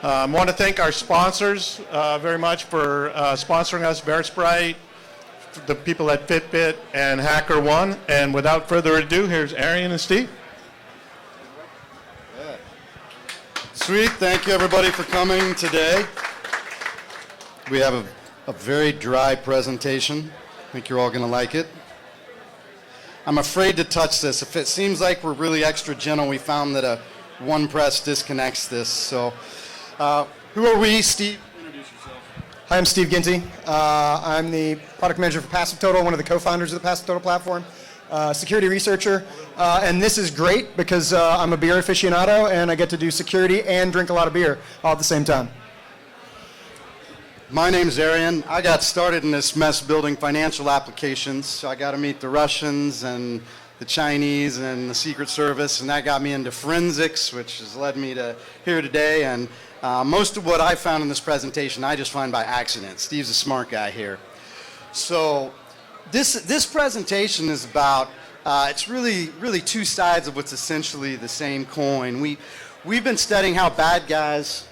I want to thank our sponsors very much for sponsoring us, Verisprite, the people at Fitbit, and HackerOne. And without further ado, here's Arian and Steve. Sweet. Thank you, everybody, for coming today. We have a very dry presentation. I think you're all going to like it. I'm afraid to touch this. If it seems like we're really extra gentle, we found that a one press disconnects this. So, who are we, Steve? Introduce yourself. Hi, I'm Steve Ginty. I'm the product manager for Passive Total, one of the co-founders of the Passive Total platform, security researcher. And this is great because I'm a beer aficionado and I get to do security and drink a lot of beer all at the same time. My name's Arian. I got started in this mess building financial applications. So I got to meet the Russians and the Chinese and the Secret Service, and that got me into forensics, which has led me to here today. And most of what I found in this presentation, I just find by accident. Steve's a smart guy here. So this presentation is about, it's really two sides of what's essentially the same coin. We've been studying how bad guys,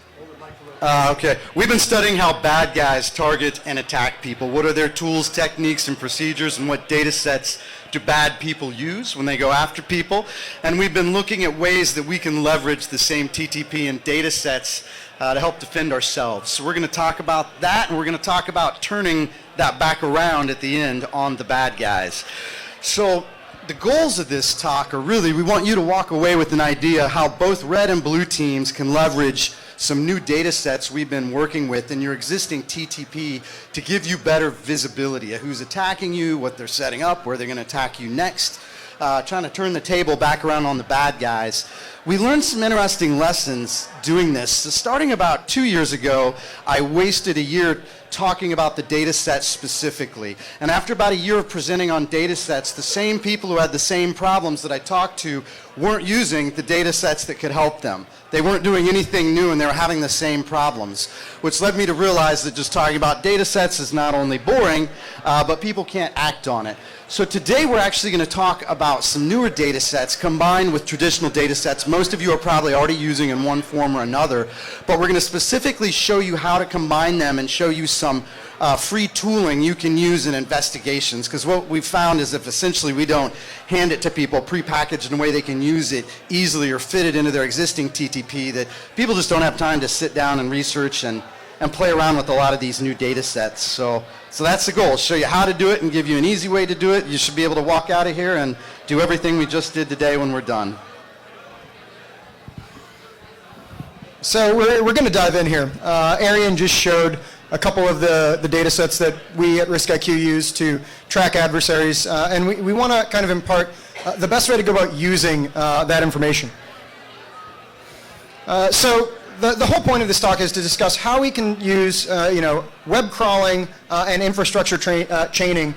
we've been studying how bad guys target and attack people. What are their tools, techniques, and procedures, and what data sets do bad people use when they go after people? And we've been looking at ways that we can leverage the same TTP and data sets to help defend ourselves. So we're going to talk about that, and we're going to talk about turning that back around at the end on the bad guys. So the goals of this talk are really, we want you to walk away with an idea how both red and blue teams can leverage some new data sets we've been working with in your existing TTP to give you better visibility of who's attacking you, what they're setting up, where they're going to attack you next, trying to turn the table back around on the bad guys. We learned some interesting lessons doing this. So starting about 2 years ago, I wasted a year talking about the data sets specifically. And after about a year of presenting on data sets, the same people who had the same problems that I talked to weren't using the data sets that could help them. They weren't doing anything new and they were having the same problems, which led me to realize that just talking about data sets is not only boring, but people can't act on it. So today we're actually going to talk about some newer data sets combined with traditional data sets most of you are probably already using in one form or another, but we're going to specifically show you how to combine them and show you some free tooling you can use in investigations, because what we've found is if essentially we don't hand it to people prepackaged in a way they can use it easily or fit it into their existing TTP, that people just don't have time to sit down and research and play around with a lot of these new data sets. So that's the goal, show you how to do it and give you an easy way to do it. You should be able to walk out of here and do everything we just did today when we're done. So we're going to dive in here. Arian just showed a couple of the data sets that we at RiskIQ use to track adversaries, and we want to kind of impart the best way to go about using that information. So the whole point of this talk is to discuss how we can use web crawling and infrastructure chaining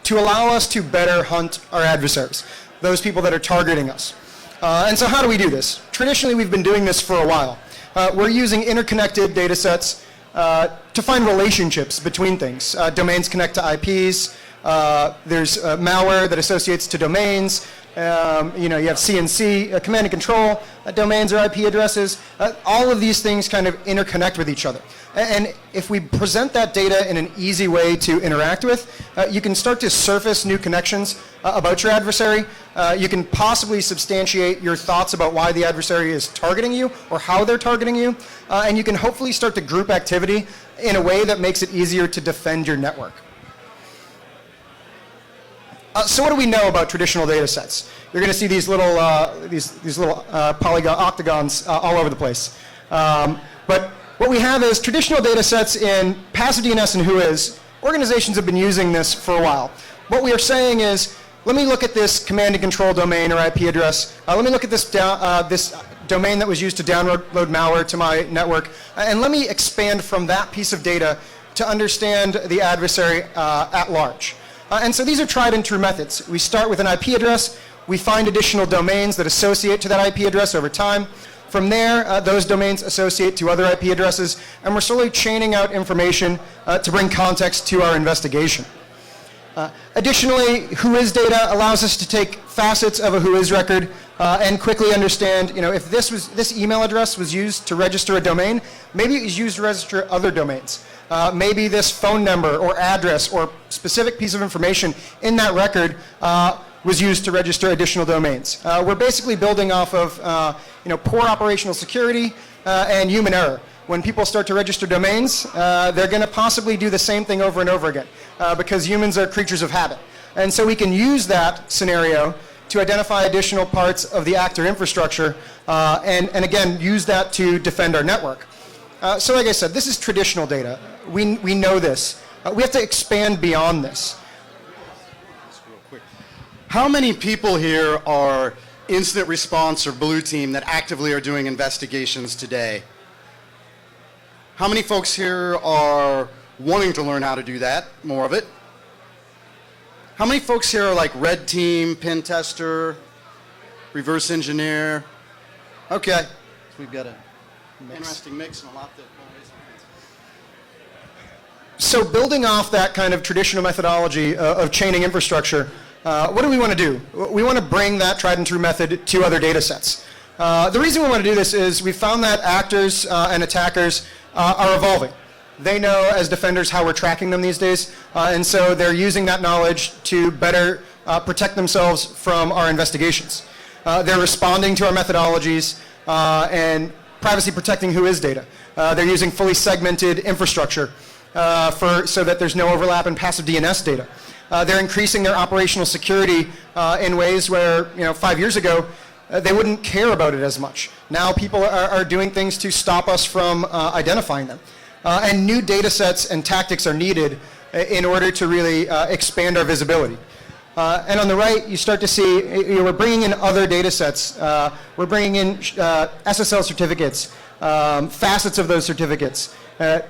to allow us to better hunt our adversaries, those people that are targeting us. And so how do we do this? Traditionally, we've been doing this for a while. We're using interconnected data sets to find relationships between things. Domains connect to IPs. There's malware that associates to domains. You have CNC, command and control domains or IP addresses. All of these things kind of interconnect with each other. And if we present that data in an easy way to interact with, you can start to surface new connections about your adversary. You can possibly substantiate your thoughts about why the adversary is targeting you or how they're targeting you. And you can hopefully start to group activity in a way that makes it easier to defend your network. So what do we know about traditional data sets? You're going to see these little polygon octagons all over the place. But what we have is traditional data sets in passive DNS and Whois. Organizations have been using this for a while. What we are saying is, let me look at this command and control domain or IP address. Let me look at this domain that was used to download malware to my network, and let me expand from that piece of data to understand the adversary at large. And so these are tried and true methods. We start with an IP address. We find additional domains that associate to that IP address over time. From there, those domains associate to other IP addresses, and we're slowly chaining out information to bring context to our investigation. Additionally, whois data allows us to take facets of a whois record and quickly understand, if this email address was used to register a domain, maybe it was used to register other domains. Maybe this phone number or address or specific piece of information in that record was used to register additional domains. We're basically building off of poor operational security and human error. When people start to register domains, they're going to possibly do the same thing over and over again because humans are creatures of habit. And so we can use that scenario to identify additional parts of the actor infrastructure and again, use that to defend our network. So like I said, this is traditional data. We know this. We have to expand beyond this. How many people here are incident response or blue team that actively are doing investigations today? How many folks here are wanting to learn how to do that, more of it? How many folks here are like red team, pen tester, reverse engineer? Okay, so we've got an interesting mix and a lot that raise their hands. So building off that kind of traditional methodology of chaining infrastructure, what do we want to do? We want to bring that tried and true method to other data sets. The reason we want to do this is we found that actors and attackers are evolving. They know as defenders how we're tracking them these days, and so they're using that knowledge to better protect themselves from our investigations. They're responding to our methodologies and privacy protecting whois data. They're using fully segmented infrastructure so that there's no overlap in passive DNS data. They're increasing their operational security in ways where 5 years ago they wouldn't care about it as much. Now people are doing things to stop us from identifying them. And new data sets and tactics are needed in order to really expand our visibility. And on the right, you start to see we're bringing in other data sets. We're bringing in SSL certificates, facets of those certificates,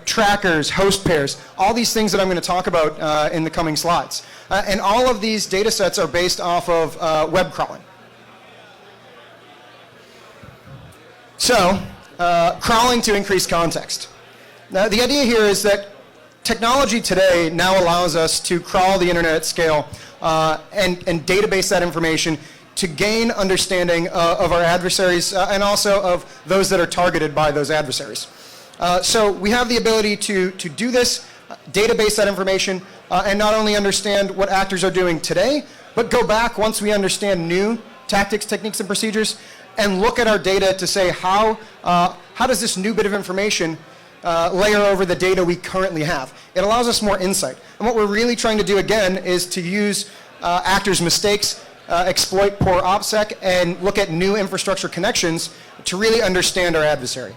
trackers, host pairs, all these things that I'm going to talk about in the coming slides. And all of these data sets are based off of web crawling. So, crawling to increase context. Now, the idea here is that technology today now allows us to crawl the internet at scale and database that information to gain understanding of our adversaries and also of those that are targeted by those adversaries. So we have the ability to do this, database that information, and not only understand what actors are doing today, but go back once we understand new tactics, techniques, and procedures, and look at our data to say how does this new bit of information layer over the data we currently have. It allows us more insight. And what we're really trying to do again is to use actors' mistakes, exploit poor OPSEC, and look at new infrastructure connections to really understand our adversary.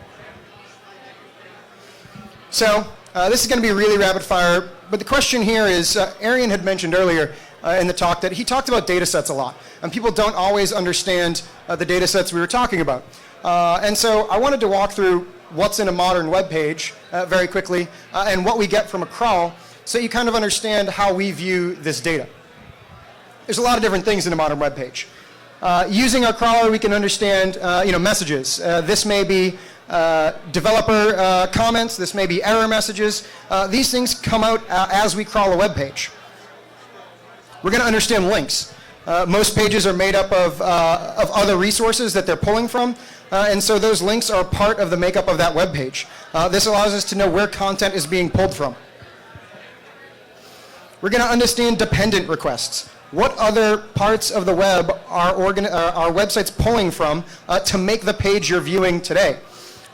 So this is going to be really rapid fire, but the question here is, Arian had mentioned earlier in the talk that he talked about data sets a lot, and people don't always understand the data sets we were talking about. And so I wanted to walk through what's in a modern web page very quickly and what we get from a crawl so you kind of understand how we view this data. There's a lot of different things in a modern web page. Using our crawler, we can understand messages. This may be developer comments. This may be error messages. These things come out as we crawl a web page. We're going to understand links. Most pages are made up of other resources that they're pulling from, and so those links are part of the makeup of that web page. This allows us to know where content is being pulled from. We're going to understand dependent requests. What other parts of the web are websites pulling from to make the page you're viewing today?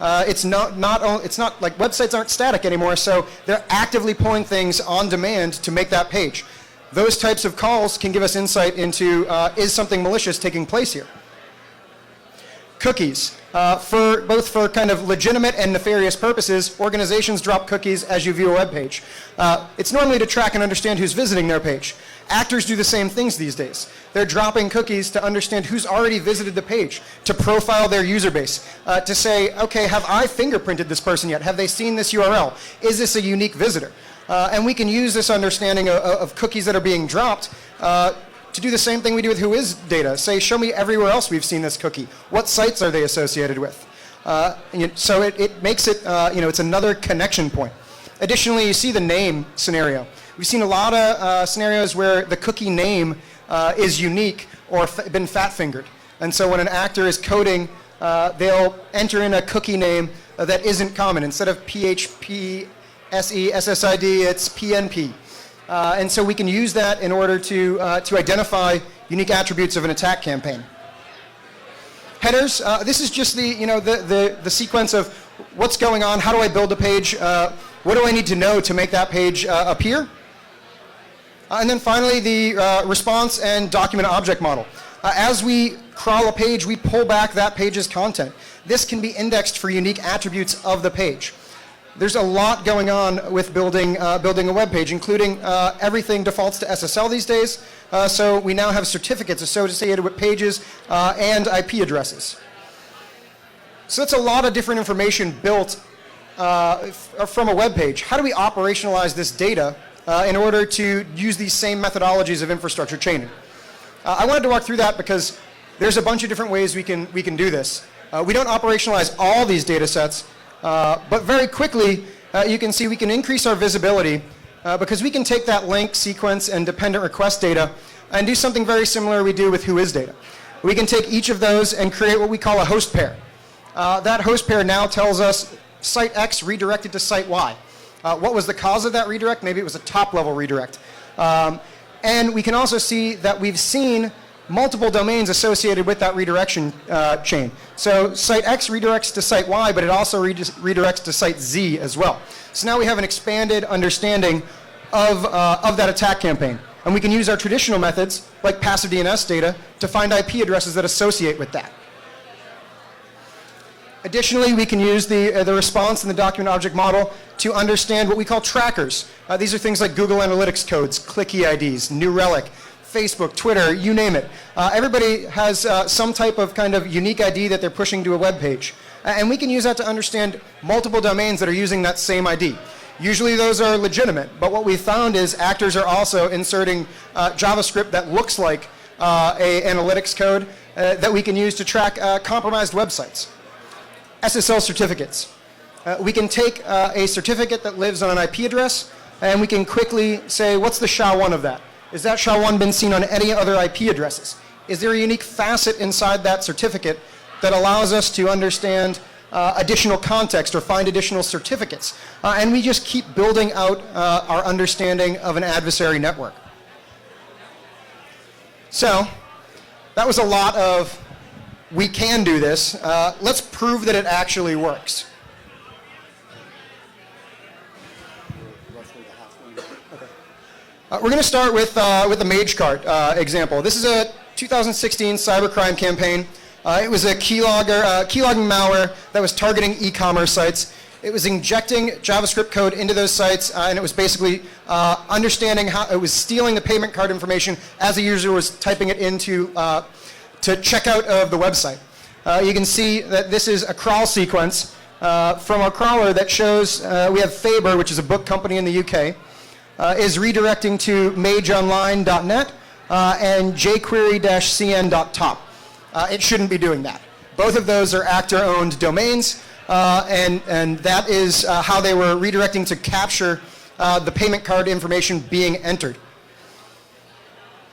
It's not like websites aren't static anymore, so they're actively pulling things on demand to make that page. Those types of calls can give us insight into is something malicious taking place here. Cookies. Both for kind of legitimate and nefarious purposes, organizations drop cookies as you view a web page. It's normally to track and understand who's visiting their page. Actors do the same things these days. They're dropping cookies to understand who's already visited the page, to profile their user base, to say, okay, have I fingerprinted this person yet? Have they seen this URL? Is this a unique visitor? And we can use this understanding of cookies that are being dropped to do the same thing we do with whois data. Say, show me everywhere else we've seen this cookie. What sites are they associated with? So it makes it, it's another connection point. Additionally, you see the name scenario. We've seen a lot of scenarios where the cookie name is unique or been fat-fingered. And so when an actor is coding, they'll enter in a cookie name that isn't common. Instead of PHP, SE, SSID, it's PNP. And so we can use that in order to identify unique attributes of an attack campaign. Headers, this is just the sequence of what's going on, how do I build a page, what do I need to know to make that page appear? And then finally, the response and document object model. As we crawl a page, we pull back that page's content. This can be indexed for unique attributes of the page. There's a lot going on with building a web page, including everything defaults to SSL these days. So we now have certificates associated with pages and IP addresses. So that's a lot of different information built from a web page. How do we operationalize this data in order to use these same methodologies of infrastructure chaining? I wanted to walk through that because there's a bunch of different ways we can do this. We don't operationalize all these data sets, but very quickly you can see we can increase our visibility because we can take that link, sequence, and dependent request data and do something very similar we do with whois data. We can take each of those and create what we call a host pair. That host pair now tells us site X redirected to site Y. What was the cause of that redirect? Maybe it was a top-level redirect. And we can also see that we've seen multiple domains associated with that redirection chain. So site X redirects to site Y, but it also redirects to site Z as well. So now we have an expanded understanding of that attack campaign. And we can use our traditional methods, like passive DNS data, to find IP addresses that associate with that. Additionally, we can use the response and the document object model to understand what we call trackers. These are things like Google Analytics codes, click IDs, New Relic, Facebook, Twitter, you name it. Everybody has some type of kind of unique ID that they're pushing to a web page. And we can use that to understand multiple domains that are using that same ID. Usually those are legitimate, but what we found is actors are also inserting JavaScript that looks like an analytics code that we can use to track compromised websites. SSL certificates. We can take a certificate that lives on an IP address, and we can quickly say, what's the SHA-1 of that? Is that SHA-1 been seen on any other IP addresses? Is there a unique facet inside that certificate that allows us to understand additional context or find additional certificates? And we just keep building out our understanding of an adversary network. So that was a lot of we can do this. Let's prove that it actually works. We're going to start with the MageCart example. This is a 2016 cybercrime campaign. It was a keylogging malware that was targeting e-commerce sites. It was injecting JavaScript code into those sites, and it was basically understanding how it was stealing the payment card information as the user was typing it into to checkout of the website. You can see that this is a crawl sequence from a crawler that shows we have Faber, which is a book company in the UK, is redirecting to mageonline.net and jquery-cn.top. It shouldn't be doing that. Both of those are actor-owned domains, and that is how they were redirecting to capture the payment card information being entered.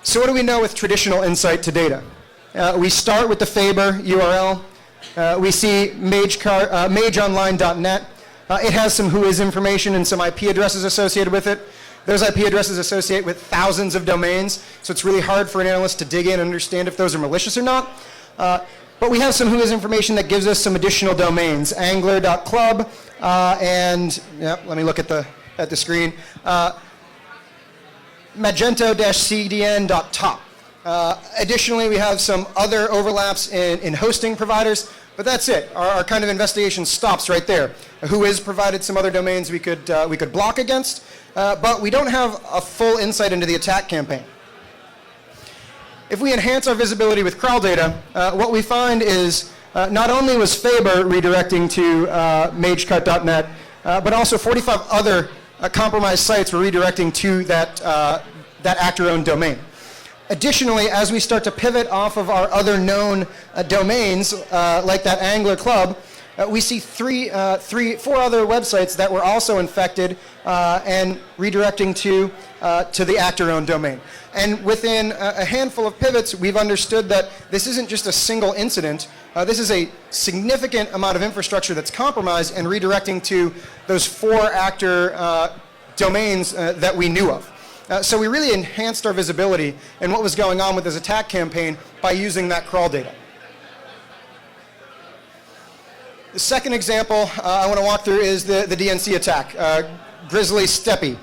So what do we know with traditional insight to data? We start with the Faber URL. We see mageonline.net. It has some whois information and some IP addresses associated with it. Those IP addresses associate with thousands of domains, so it's really hard for an analyst to dig in and understand if those are malicious or not. But we have some whois information that gives us some additional domains, angler.club, and let me look at the screen, magento-cdn.top. Additionally, we have some other overlaps in hosting providers, but that's it. Our kind of investigation stops right there. Whois provided some other domains we could block against, but we don't have a full insight into the attack campaign. If we enhance our visibility with crawl data, what we find is not only was Faber redirecting to magecart.net, but also 45 other compromised sites were redirecting to that actor-owned domain. Additionally, as we start to pivot off of our other known domains, like that Angler Club, we see four other websites that were also infected and redirecting to the actor-owned domain. And within a handful of pivots, we've understood that this isn't just a single incident. This is a significant amount of infrastructure that's compromised and redirecting to those 4 actor domains that we knew of. So we really enhanced our visibility in what was going on with this attack campaign by using that crawl data. The second example I want to walk through is the DNC attack, Grizzly Steppe.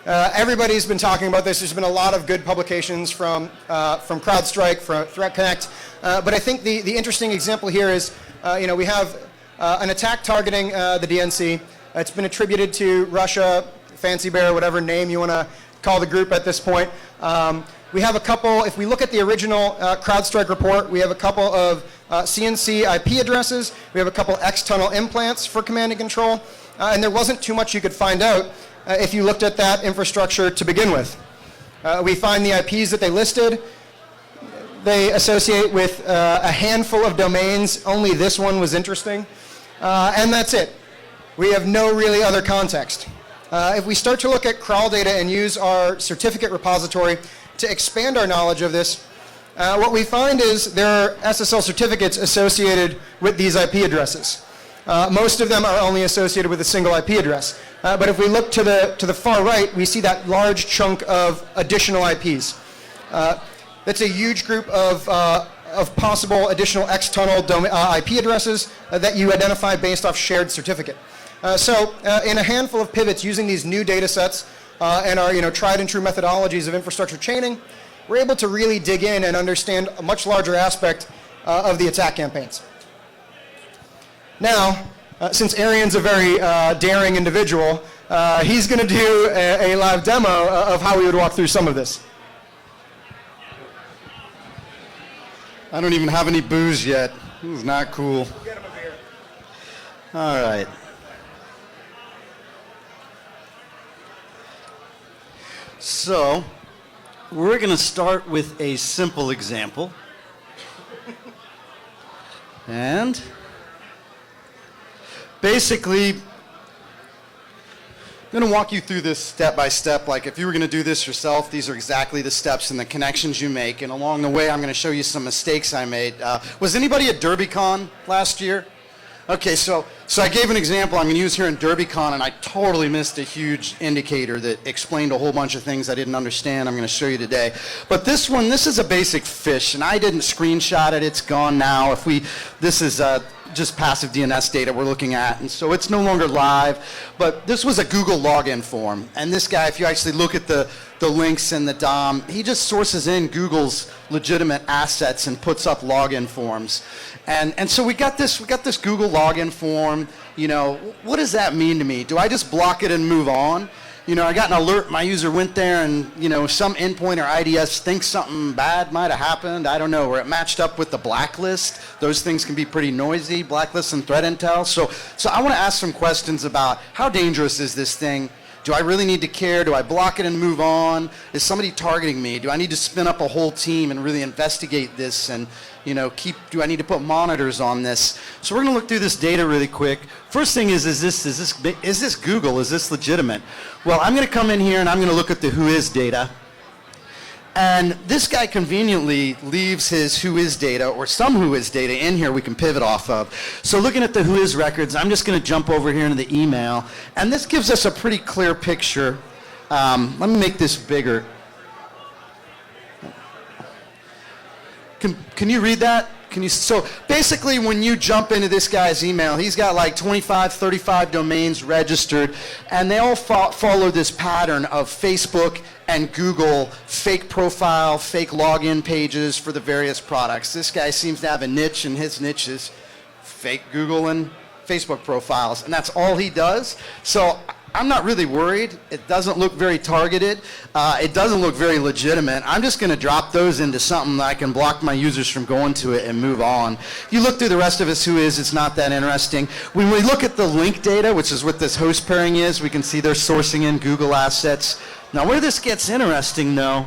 Everybody's been talking about this. There's been a lot of good publications from CrowdStrike, from Threat Connect, but I think the interesting example here is, we have an attack targeting the DNC. It's been attributed to Russia, Fancy Bear, whatever name you want to call the group at this point. We have a couple, if we look at the original CrowdStrike report, we have a couple of CNC IP addresses, we have a couple external implants for command and control, and there wasn't too much you could find out if you looked at that infrastructure to begin with. We find the IPs that they listed. They associate with a handful of domains. Only this one was interesting. And that's it. We have no really other context. If we start to look at crawl data and use our certificate repository to expand our knowledge of this, what we find is there are SSL certificates associated with these IP addresses. Most of them are only associated with a single IP address. But if we look to the far right, we see that large chunk of additional IPs. That's a huge group of possible additional external IP addresses that you identify based off shared certificate. So in a handful of pivots using these new data sets and our tried and true methodologies of infrastructure chaining, we're able to really dig in and understand a much larger aspect of the attack campaigns. Now, since Arian's a very daring individual, he's going to do a live demo of how we would walk through some of this. I don't even have any booze yet. This is not cool. Get him a beer. All right. So, we're going to start with a simple example. And basically, I'm going to walk you through this step by step. Like if you were going to do this yourself, these are exactly the steps and the connections you make. And along the way, I'm going to show you some mistakes I made. Was anybody at DerbyCon last year? Okay, so I gave an example I'm going to use here in DerbyCon, and I totally missed a huge indicator that explained a whole bunch of things I didn't understand. I'm going to show you today. But this one, this is a basic fish, and I didn't screenshot it. It's gone now. This is just passive DNS data we're looking at, and so it's no longer live. But this was a Google login form, and this guy, if you actually look at the links and the DOM, he just sources in Google's legitimate assets and puts up login forms. And so we got this Google login form. What does that mean to me? Do I just block it and move on? I got an alert, my user went there and, some endpoint or IDS thinks something bad might have happened. I don't know, where it matched up with the blacklist. Those things can be pretty noisy, blacklist and threat intel. So I want to ask some questions about how dangerous is this thing? Do I really need to care? Do I block it and move on? Is somebody targeting me? Do I need to spin up a whole team and really investigate this and, do I need to put monitors on this? So we're going to look through this data really quick. First thing is this Google? Is this legitimate? Well, I'm going to come in here and I'm going to look at the whois data. And this guy conveniently leaves his whois data or some whois data in here we can pivot off of. So looking at the whois records, I'm just going to jump over here into the email. And this gives us a pretty clear picture. Let me make this bigger. Can you read that? So basically when you jump into this guy's email, he's got like 25, 35 domains registered, and they all follow this pattern of Facebook and Google fake profile, fake login pages for the various products. This guy seems to have a niche, and his niche is fake Google and Facebook profiles, and that's all he does. So I'm not really worried. It doesn't look very targeted. It doesn't look very legitimate. I'm just going to drop those into something that I can block my users from going to it and move on. If you look through the rest of his whois, it's not that interesting. When we look at the link data, which is what this host pairing is, we can see they're sourcing in Google assets. Now where this gets interesting though,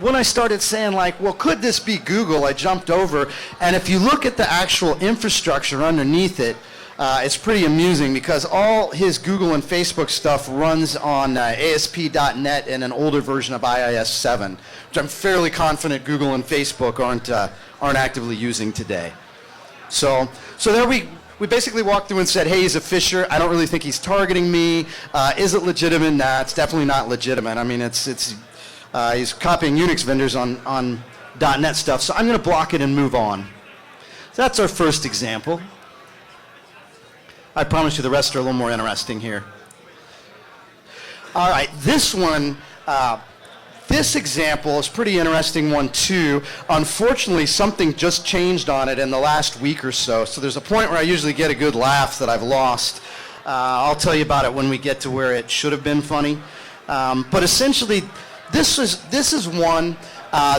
when I started saying well, could this be Google, I jumped over, and if you look at the actual infrastructure underneath it, it's pretty amusing because all his Google and Facebook stuff runs on ASP.NET and an older version of IIS 7, which I'm fairly confident Google and Facebook aren't actively using today. So there we basically walked through and said, hey, he's a phisher. I don't really think he's targeting me. Is it legitimate? Nah, it's definitely not legitimate. I mean, he's copying Unix vendors on .NET stuff, so I'm going to block it and move on. So that's our first example. I promise you the rest are a little more interesting here. All right, this one, this example is a pretty interesting one too. Unfortunately, something just changed on it in the last week or so. So there's a point where I usually get a good laugh that I've lost. I'll tell you about it when we get to where it should have been funny. But essentially, this is one.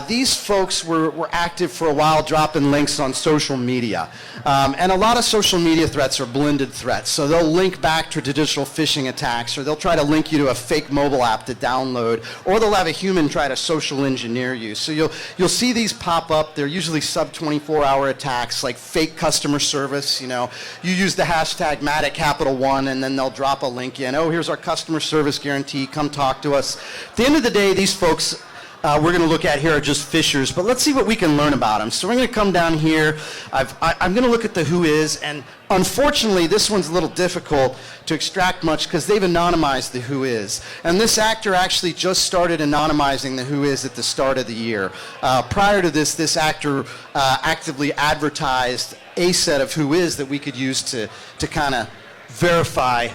These folks were active for a while, dropping links on social media. And a lot of social media threats are blended threats. So they'll link back to traditional phishing attacks, or they'll try to link you to a fake mobile app to download, or they'll have a human try to social engineer you. So you'll see these pop up. They're usually sub-24-hour attacks, like fake customer service. You use the hashtag #Matic1, and then they'll drop a link in. Oh, here's our customer service guarantee. Come talk to us. At the end of the day, these folks we're going to look at here are just phishers, but let's see what we can learn about them. So we're going to come down here. I'm going to look at the who is, and unfortunately this one's a little difficult to extract much because they've anonymized the who is. And this actor actually just started anonymizing the who is at the start of the year. Prior to this actor actively advertised a set of who is that we could use to kind of verify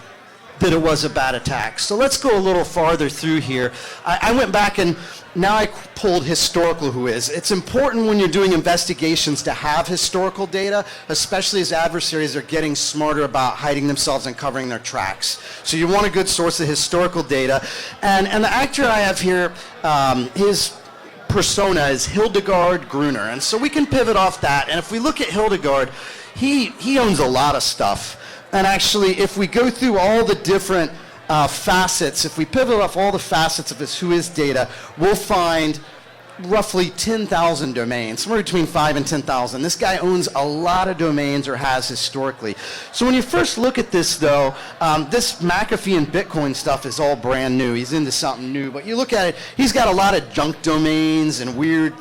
that it was a bad attack. So let's go a little farther through here. I went back and now I pulled historical who is. It's important when you're doing investigations to have historical data, especially as adversaries are getting smarter about hiding themselves and covering their tracks. So you want a good source of historical data. And the actor I have here, his persona is Hildegard Gruner. And so we can pivot off that. And if we look at Hildegard, he owns a lot of stuff. And actually, if we go through all the different facets, if we pivot off all the facets of this who is data, we'll find roughly 10,000 domains, somewhere between 5 and 10,000. This guy owns a lot of domains, or has historically. So when you first look at this, though, this McAfee and Bitcoin stuff is all brand new. He's into something new. But you look at it, he's got a lot of junk domains and weird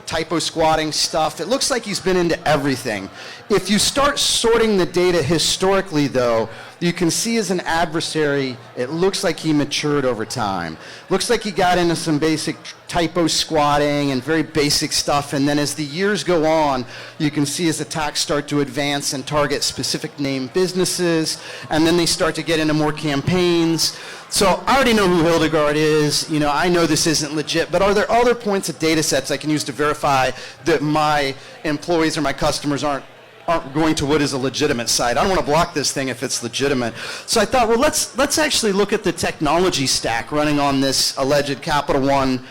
typo squatting stuff. It looks like he's been into everything. If you start sorting the data historically, though, you can see as an adversary, it looks like he matured over time. Looks like he got into some basic typo squatting and very basic stuff, and then as the years go on, you can see his attacks start to advance and target specific name businesses, and then they start to get into more campaigns. So I already know who Hildegard is. I know this isn't legit, but are there other points of data sets I can use to verify that my employees or my customers aren't going to what is a legitimate site? I don't want to block this thing if it's legitimate. So I thought, well, let's actually look at the technology stack running on this alleged Capital One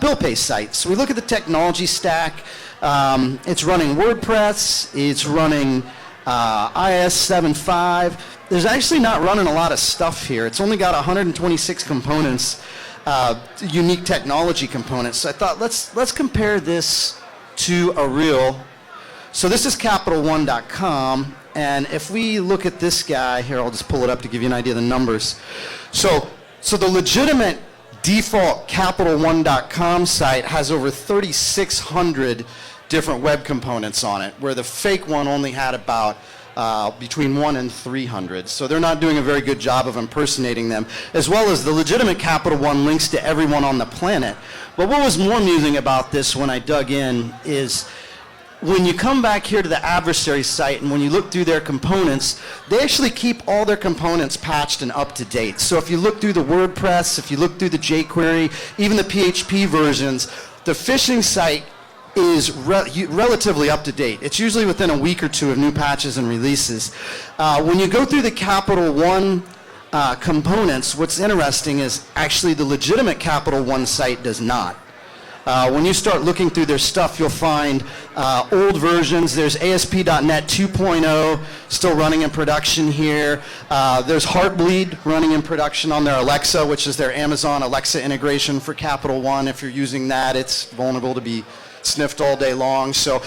bill pay site. So we look at the technology stack. It's running WordPress. It's running IIS 7.5. There's actually not running a lot of stuff here. It's only got 126 components, unique technology components. So I thought, let's compare this to a real. So this is CapitalOne.com, and if we look at this guy here, I'll just pull it up to give you an idea of the numbers. So the legitimate default CapitalOne.com site has over 3,600 different web components on it, where the fake one only had about between 1 and 300. So they're not doing a very good job of impersonating them, as well as the legitimate Capital One links to everyone on the planet. But what was more amusing about this when I dug in is when you come back here to the adversary site and when you look through their components, they actually keep all their components patched and up to date. So if you look through the WordPress, if you look through the jQuery, even the PHP versions, the phishing site is relatively up to date. It's usually within a week or two of new patches and releases. When you go through the Capital One components, what's interesting is actually the legitimate Capital One site does not. When you start looking through their stuff, you'll find old versions. There's ASP.NET 2.0 still running in production here. There's Heartbleed running in production on their Alexa, which is their Amazon Alexa integration for Capital One. If you're using that, it's vulnerable to be sniffed all day long. So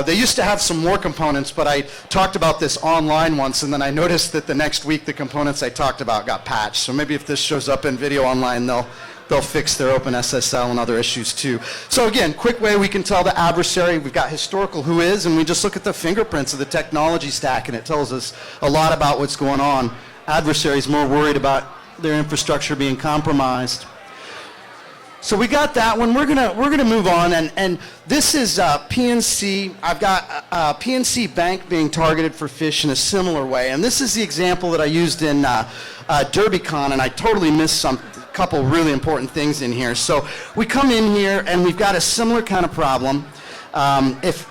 they used to have some more components, but I talked about this online once, and then I noticed that the next week the components I talked about got patched. So maybe if this shows up in video online, they'll fix their OpenSSL and other issues too. So again, quick way we can tell the adversary. We've got historical who is, and we just look at the fingerprints of the technology stack, and it tells us a lot about what's going on. Adversaries more worried about their infrastructure being compromised. So we got that one. We're gonna move on, and this is PNC. I've got PNC Bank being targeted for phish in a similar way, and this is the example that I used in DerbyCon, and I totally missed a couple really important things in here. So we come in here, and we've got a similar kind of problem. If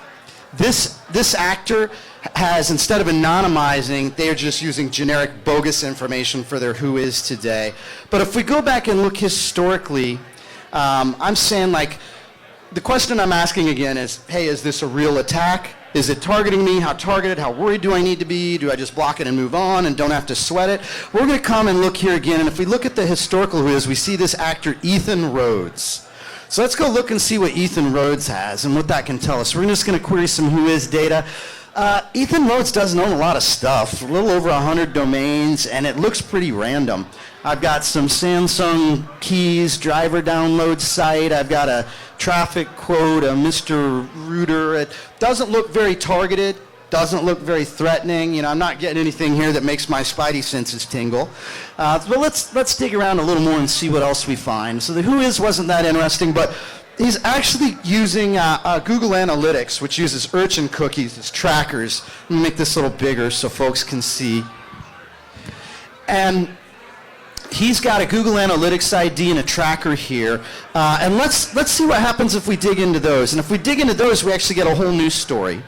this actor has, instead of anonymizing, they're just using generic bogus information for their who is today. But if we go back and look historically, I'm saying, like, the question I'm asking again is, hey, is this a real attack? Is it targeting me? How targeted? How worried do I need to be? Do I just block it and move on and don't have to sweat it? We're going to come and look here again, and if we look at the historical who is, we see this actor Ethan Rhodes. So let's go look and see what Ethan Rhodes has and what that can tell us. We're just going to query some who is data. Ethan Rhodes doesn't own a lot of stuff, a little over 100 domains, and it looks pretty random. I've got some Samsung keys, driver download site. I've got a traffic quote, a Mr. Rooter. It doesn't look very targeted, doesn't look very threatening. You know, I'm not getting anything here that makes my spidey senses tingle. But let's dig around a little more and see what else we find. So the who is wasn't that interesting, but he's actually using Google Analytics, which uses Urchin cookies as trackers. Let me make this a little bigger so folks can see. And he's got a Google Analytics ID and a tracker here. And let's see what happens if we dig into those. And if we dig into those, we actually get a whole new story.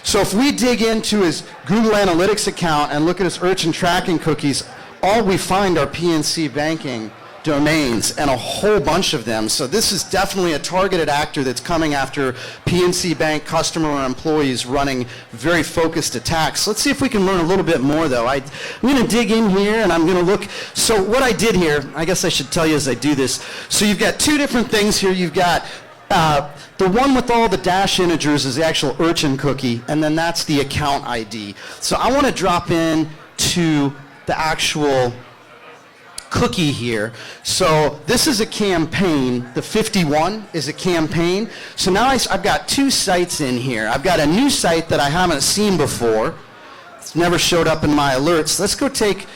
So if we dig into his Google Analytics account and look at his Urchin tracking cookies, all we find are PNC banking domains and a whole bunch of them. So this is definitely a targeted actor that's coming after PNC Bank customer or employees running very focused attacks. Let's see if we can learn a little bit more though. I'm going to dig in here and I'm going to look. So what I did here, I guess I should tell you as I do this. So you've got two different things here. You've got the one with all the dash integers is the actual Urchin cookie, and then that's the account ID. So I want to drop in to the actual cookie here. So this is a campaign. The 51 is a campaign. So now I've got two sites in here. I've got a new site that I haven't seen before. It's never showed up in my alerts. Let's go take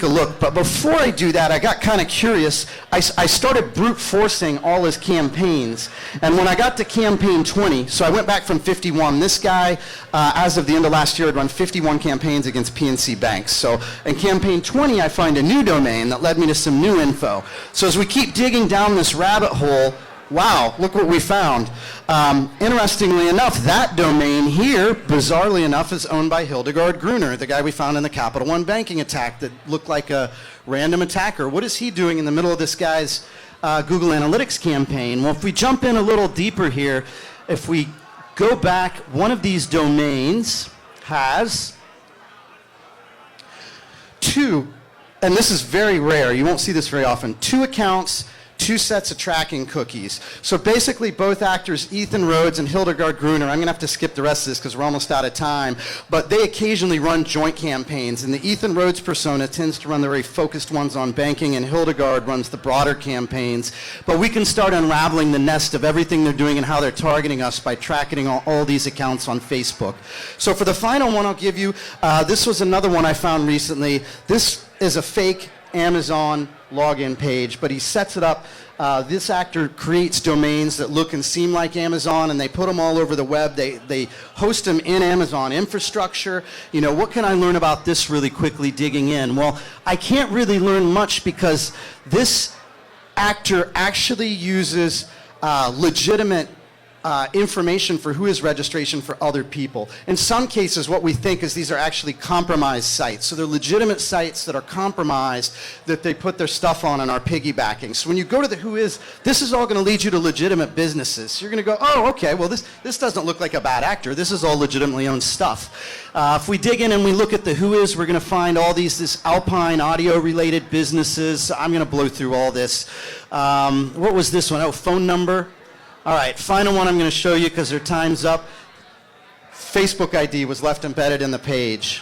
a look. But before I do that, I got kind of curious. I started brute forcing all his campaigns. And when I got to campaign 20, so I went back from 51. This guy, as of the end of last year, had run 51 campaigns against PNC banks. So in campaign 20, I find a new domain that led me to some new info. So as we keep digging down this rabbit hole, wow, look what we found. Interestingly enough, that domain here, bizarrely enough, is owned by Hildegard Gruner, the guy we found in the Capital One banking attack that looked like a random attacker. What is he doing in the middle of this guy's Google Analytics campaign? Well, if we jump in a little deeper here, if we go back, one of these domains has two, and this is very rare, you won't see this very often, two accounts, two sets of tracking cookies. So basically both actors, Ethan Rhodes and Hildegard Gruner, I'm going to have to skip the rest of this because we're almost out of time, but they occasionally run joint campaigns. And the Ethan Rhodes persona tends to run the very focused ones on banking, and Hildegard runs the broader campaigns. But we can start unraveling the nest of everything they're doing and how they're targeting us by tracking all these accounts on Facebook. So for the final one I'll give you, this was another one I found recently. This is a fake Amazon login page, but he sets it up. This actor creates domains that look and seem like Amazon, and they put them all over the web. They host them in Amazon infrastructure. You know, what can I learn about this really quickly digging in? Well, I can't really learn much because this actor actually uses legitimate information for who is registration for other people. In some cases, what we think is these are actually compromised sites. So they're legitimate sites that are compromised that they put their stuff on and are piggybacking. So when you go to the who is, this is all going to lead you to legitimate businesses. So you're going to go, oh, okay, well, this doesn't look like a bad actor. This is all legitimately owned stuff. If we dig in and we look at the who is, we're going to find all this Alpine audio-related businesses. So I'm going to blow through all this. What was this one? Oh, phone number. All right, final one I'm going to show you because their time's up. Facebook ID was left embedded in the page.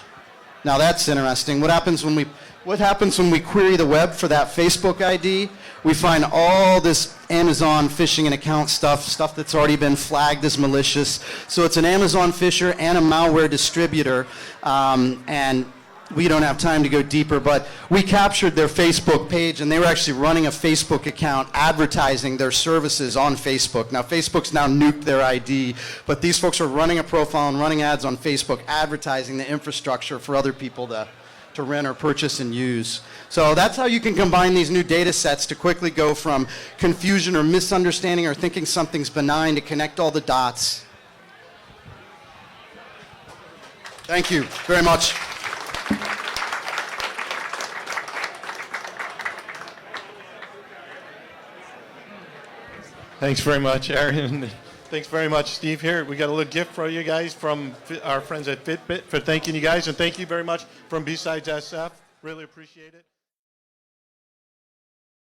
Now that's interesting. What happens when we query the web for that Facebook ID? We find all this Amazon phishing and account stuff that's already been flagged as malicious. So it's an Amazon phisher and a malware distributor, and we don't have time to go deeper, but we captured their Facebook page, and they were actually running a Facebook account advertising their services on Facebook. Now, Facebook's now nuked their ID, but these folks are running a profile and running ads on Facebook advertising the infrastructure for other people to rent or purchase and use. So that's how you can combine these new data sets to quickly go from confusion or misunderstanding or thinking something's benign to connect all the dots. Thank you very much. Thanks very much, Arian. Thanks very much, Steve. Here, we got a little gift for you guys from our friends at Fitbit for thanking you guys, and thank you very much from BSidesSF. Really appreciate it.